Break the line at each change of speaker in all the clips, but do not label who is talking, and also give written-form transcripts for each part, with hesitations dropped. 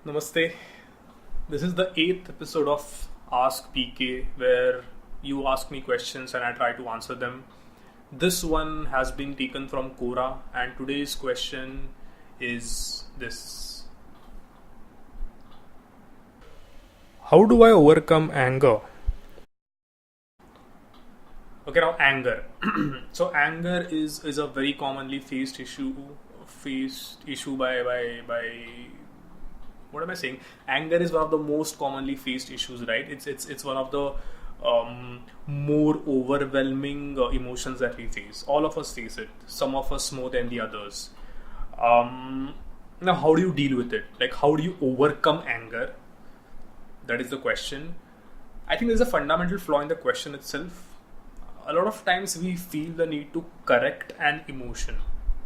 Namaste. This is the 8th episode of Ask PK, where you ask me questions and I try to answer them. This one has been taken from Quora, and today's question is this: how do I overcome anger? Okay, now anger. So anger is a very commonly faced issue by what am I saying? Anger is one of the most commonly faced issues, right? It's one of the more overwhelming emotions that we face. All of us face it. Some of us more than the others. Now, how do you deal with it? Like, how do you overcome anger? That is the question. I think there's a fundamental flaw in the question itself. A lot of times we feel the need to correct an emotion,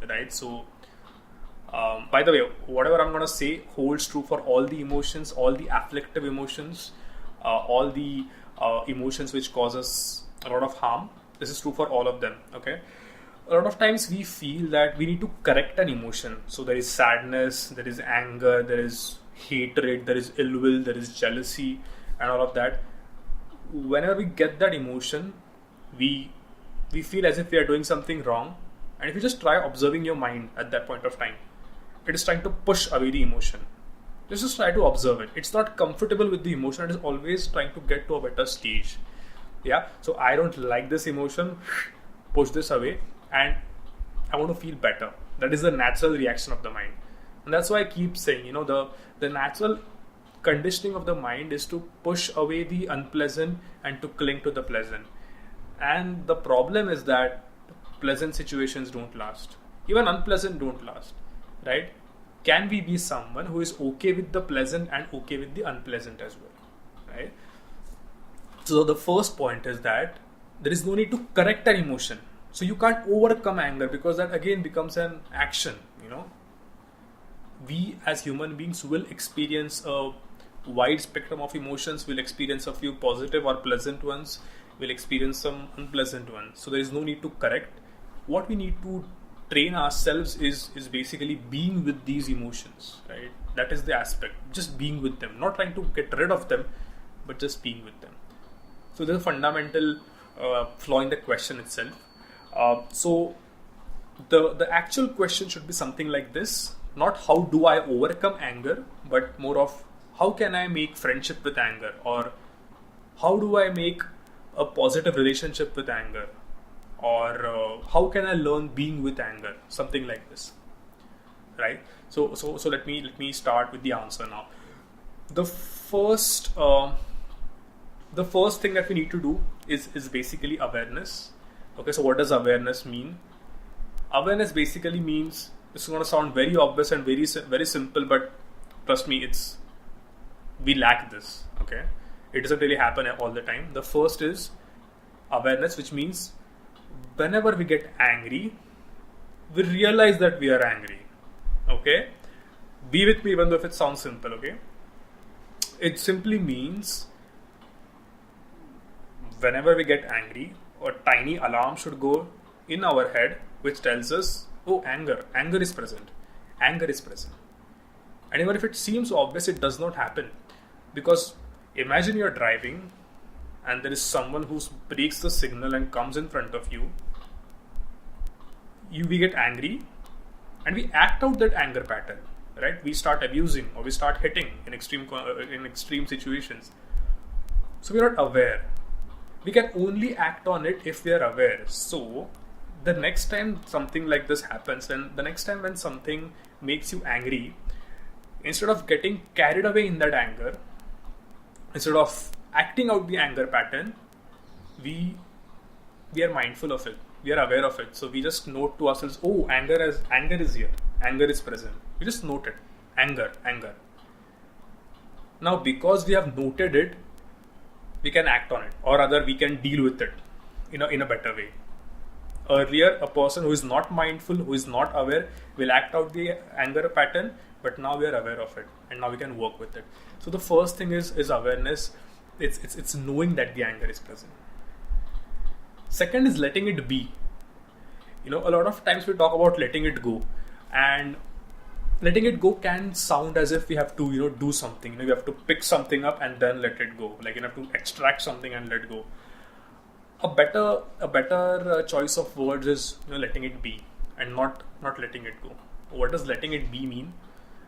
right? So by the way, whatever I'm going to say holds true for all the emotions, all the afflictive emotions, all the emotions which cause us a lot of harm. This is true for all of them, okay? A lot of times we feel that we need to correct an emotion. So there is sadness, there is anger, there is hatred, there is ill will, there is jealousy, and all of that. Whenever we get that emotion, we feel as if we are doing something wrong. And if you just try observing your mind at that point of time, it is trying to push away the emotion. Just try to observe it. It's not comfortable with the emotion. It is always trying to get to a better stage. Yeah. So I don't like this emotion. Push this away, and I want to feel better. That is the natural reaction of the mind, and that's why I keep saying, the natural conditioning of the mind is to push away the unpleasant and to cling to the pleasant. And the problem is that pleasant situations don't last. Even unpleasant don't last. Right? Can we be someone who is okay with the pleasant and okay with the unpleasant as well? Right? So the first point is that there is no need to correct an emotion. So you can't overcome anger, because that again becomes an action. We as human beings will experience a wide spectrum of emotions. We'll experience a few positive or pleasant ones. We'll experience some unpleasant ones. So there is no need to correct. What we need to train ourselves is basically being with these emotions, right? That is the aspect. Just being with them, not trying to get rid of them, but just being with them. So there's a fundamental flaw in the question itself. So the actual question should be something like this: not how do I overcome anger, but more of how can I make friendship with anger, or how do I make a positive relationship with anger, or how can I learn being with anger? Something like this, right? So let me start with the answer now. The first thing that we need to do is basically awareness. Okay, so what does awareness mean? Awareness basically means, this is going to sound very obvious and very simple, but trust me, we lack this. Okay, it doesn't really happen all the time. The first is awareness, which means whenever we get angry, we realize that we are angry. Okay? Be with me even though if it sounds simple, okay? It simply means whenever we get angry, a tiny alarm should go in our head which tells us, oh, anger is present. Anger is present. And even if it seems obvious, it does not happen. Because imagine you're driving and there is someone who breaks the signal and comes in front of you. We get angry and we act out that anger pattern, right? We start abusing or we start hitting in extreme situations. So we're not aware. We can only act on it if we are aware. So the next time something like this happens, and the next time when something makes you angry, instead of getting carried away in that anger, instead of acting out the anger pattern, we are mindful of it. We are aware of it. So we just note to ourselves, oh, anger is here. Anger is present. We just note it. Anger. Now, because we have noted it, we can act on it, or rather we can deal with it in a better way. Earlier, a person who is not mindful, who is not aware, will act out the anger pattern, but now we are aware of it and now we can work with it. So the first thing is awareness. It's knowing that the anger is present. Second is letting it be. A lot of times we talk about letting it go, and letting it go can sound as if we have to, do something. We have to pick something up and then let it go. Like you have to extract something and let go. A better choice of words is letting it be, and not letting it go. What does letting it be mean?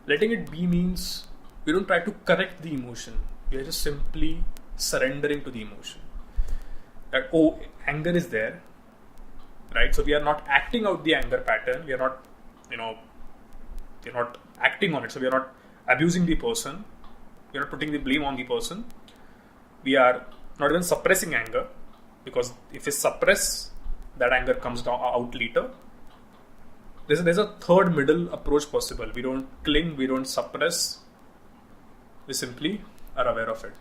Letting it be means we don't try to correct the emotion. We are just simply surrendering to the emotion. That anger is there, right? So we are not acting out the anger pattern. We are not, we're not acting on it. So we are not abusing the person. We are not putting the blame on the person. We are not even suppressing anger, because if we suppress, that anger comes out later. There's a third middle approach possible. We don't cling, we don't suppress. We simply are aware of it.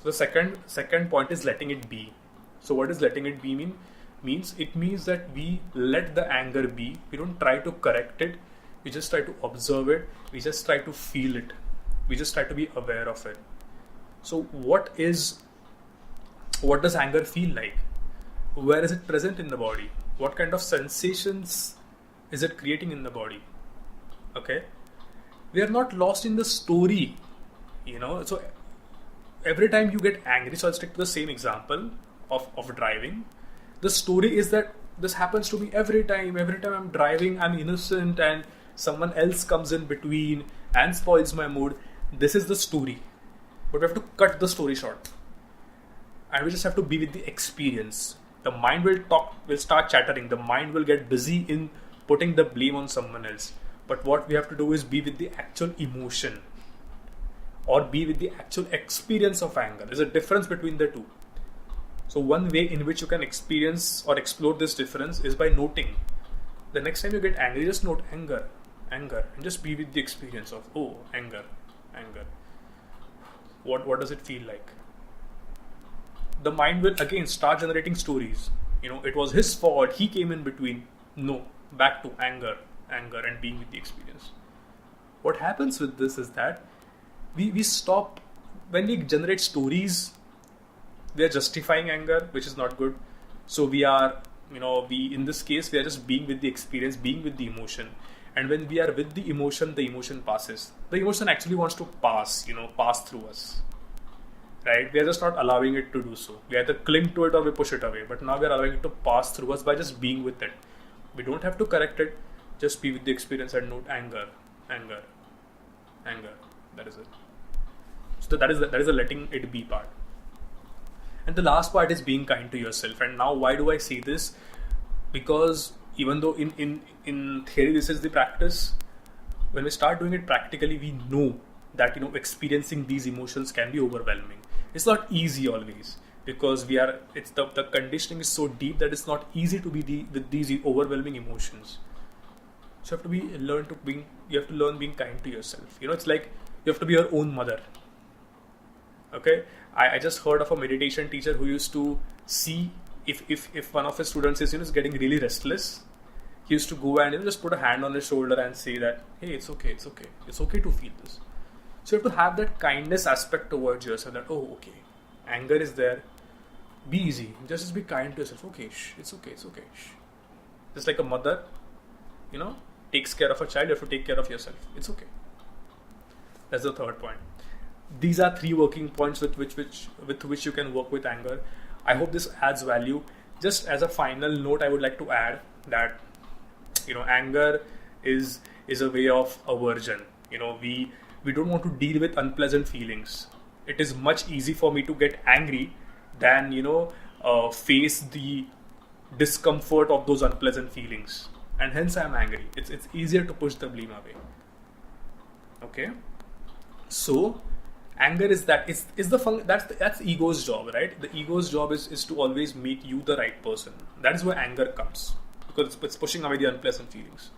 So the second point is letting it be. So what does letting it be mean? It means that we let the anger be. We don't try to correct it. We just try to observe it. We just try to feel it. We just try to be aware of it. So what does anger feel like? Where is it present in the body? What kind of sensations is it creating in the body? Okay. We are not lost in the story, So every time you get angry, so I'll stick to the same example of driving. The story is that this happens to me every time. Every time I'm driving, I'm innocent and someone else comes in between and spoils my mood. This is the story. But we have to cut the story short. And we just have to be with the experience. The mind will start chattering. The mind will get busy in putting the blame on someone else. But what we have to do is be with the actual emotion, or be with the actual experience of anger. There's a difference between the two. So one way in which you can experience or explore this difference is by noting. The next time you get angry, just note anger, and just be with the experience of, anger. What does it feel like? The mind will again start generating stories. It was his fault, he came in between. No, back to anger and being with the experience. What happens with this is that we stop, when we generate stories, we are justifying anger, which is not good. So we are, in this case, we are just being with the experience, being with the emotion. And when we are with the emotion passes. The emotion actually wants to pass through us. Right? We are just not allowing it to do so. We either cling to it or we push it away. But now we are allowing it to pass through us by just being with it. We don't have to correct it. Just be with the experience and note anger. That is it. So that is the letting it be part. And the last part is being kind to yourself. And now why do I say this? Because even though in theory this is the practice, when we start doing it practically, we know that experiencing these emotions can be overwhelming. It's not easy always, because the conditioning is so deep that it's not easy to be with these overwhelming emotions. So you have to learn being kind to yourself. It's like you have to be your own mother. Okay, I just heard of a meditation teacher who used to see if one of his students is getting really restless. He used to go and just put a hand on his shoulder and say that, hey, it's okay to feel this. So you have to have that kindness aspect towards yourself, that okay, anger is there, be easy, just be kind to yourself. Okay, it's okay. Just like a mother takes care of a child, you have to take care of yourself. It's okay. That's the third point. These are 3 working points with which you can work with anger. I hope this adds value. Just as a final note, I would like to add that anger is a way of aversion. We don't want to deal with unpleasant feelings. It is much easier for me to get angry than face the discomfort of those unpleasant feelings, and hence I am angry. It's easier to push the blame away. Okay, so anger is that's ego's job, right? The ego's job is to always make you the right person. That is where anger comes, because it's pushing away the unpleasant feelings.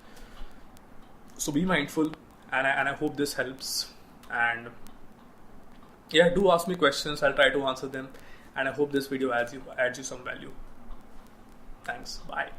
So be mindful, and I hope this helps. And yeah, do ask me questions. I'll try to answer them, and I hope this video adds you some value. Thanks. Bye.